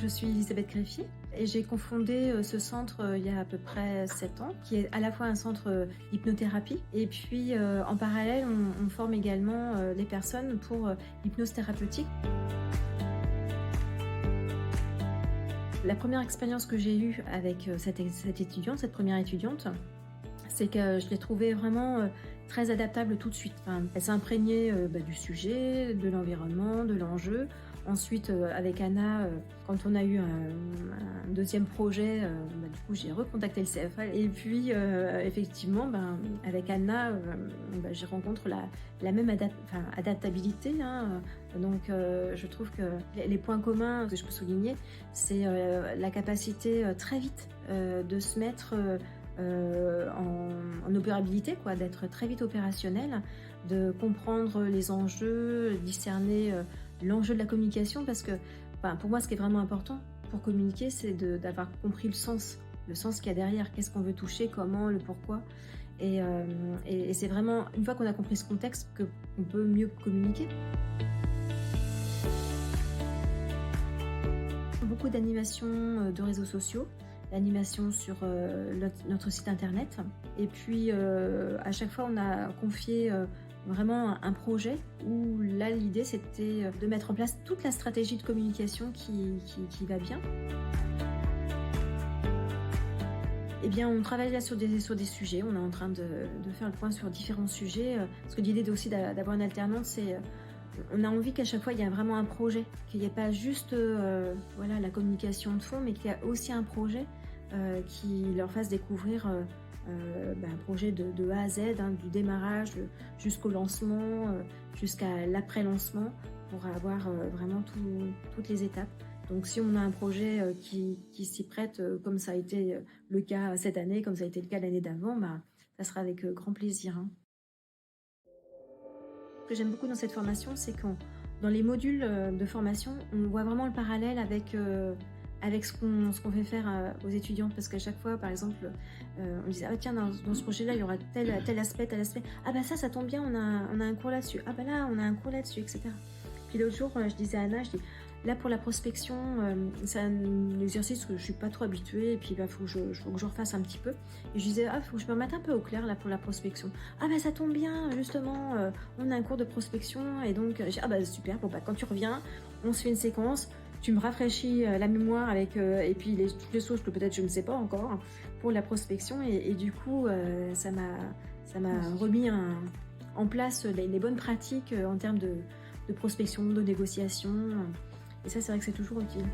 je suis Elisabeth Greffi et j'ai confondé ce centre il y a à peu près 7 ans, qui est à la fois un centre d'hypnothérapie et puis en parallèle, on forme également les personnes pour l'hypnose thérapeutique. La première expérience que j'ai eue avec cette étudiante, cette première étudiante, c'est que je l'ai trouvée vraiment très adaptable tout de suite. Enfin, elle s'imprégnait du sujet, de l'environnement, de l'enjeu. Ensuite, avec Anna, quand on a eu un deuxième projet, du coup, j'ai recontacté le CFA. Et puis, effectivement, avec Anna, je rencontre la même adaptabilité. Hein. Donc, je trouve que les points communs que je peux souligner, c'est la capacité très vite de se mettre en opérabilité, quoi, d'être très vite opérationnel, de comprendre les enjeux, discerner l'enjeu de la communication, parce que pour moi ce qui est vraiment important pour communiquer, c'est d'avoir compris le sens qu'il y a derrière, qu'est-ce qu'on veut toucher, comment, le pourquoi, et c'est vraiment une fois qu'on a compris ce contexte qu'on peut mieux communiquer. Beaucoup d'animations de réseaux sociaux, l'animation sur notre site internet. Et puis, à chaque fois, on a confié vraiment un projet où là, l'idée, c'était de mettre en place toute la stratégie de communication qui va bien. Eh bien, on travaille là sur des sujets. On est en train de faire le point sur différents sujets. Parce que l'idée aussi d'avoir une alternance, c'est... on a envie qu'à chaque fois, il y ait vraiment un projet, qu'il n'y ait pas juste la communication de fond, mais qu'il y ait aussi un projet qui leur fasse découvrir un projet de A à Z, hein, du démarrage jusqu'au lancement, jusqu'à l'après-lancement, pour avoir vraiment toutes les étapes. Donc si on a un projet qui s'y prête, comme ça a été le cas cette année, comme ça a été le cas l'année d'avant, ça sera avec grand plaisir. Hein. Ce que j'aime beaucoup dans cette formation, c'est que dans les modules de formation, on voit vraiment le parallèle avec ce qu'on fait faire aux étudiantes. Parce qu'à chaque fois, par exemple, on disait tiens, dans ce projet-là, il y aura tel aspect. Ah ça tombe bien, on a un cours là-dessus. Ah là, on a un cours là-dessus, etc. Puis l'autre jour, je disais à Anna, là pour la prospection, c'est un exercice que je suis pas trop habituée, et puis faut que je refasse un petit peu. Et je disais faut que je me remette un peu au clair là pour la prospection. Ça tombe bien, justement, on a un cours de prospection, et donc super. Quand tu reviens, on se fait une séquence. Tu me rafraîchis la mémoire avec et puis toutes les choses que peut-être je ne sais pas encore pour la prospection, et du coup ça m'a remis en place les bonnes pratiques en termes de prospection, de négociation, et ça c'est vrai que c'est toujours utile.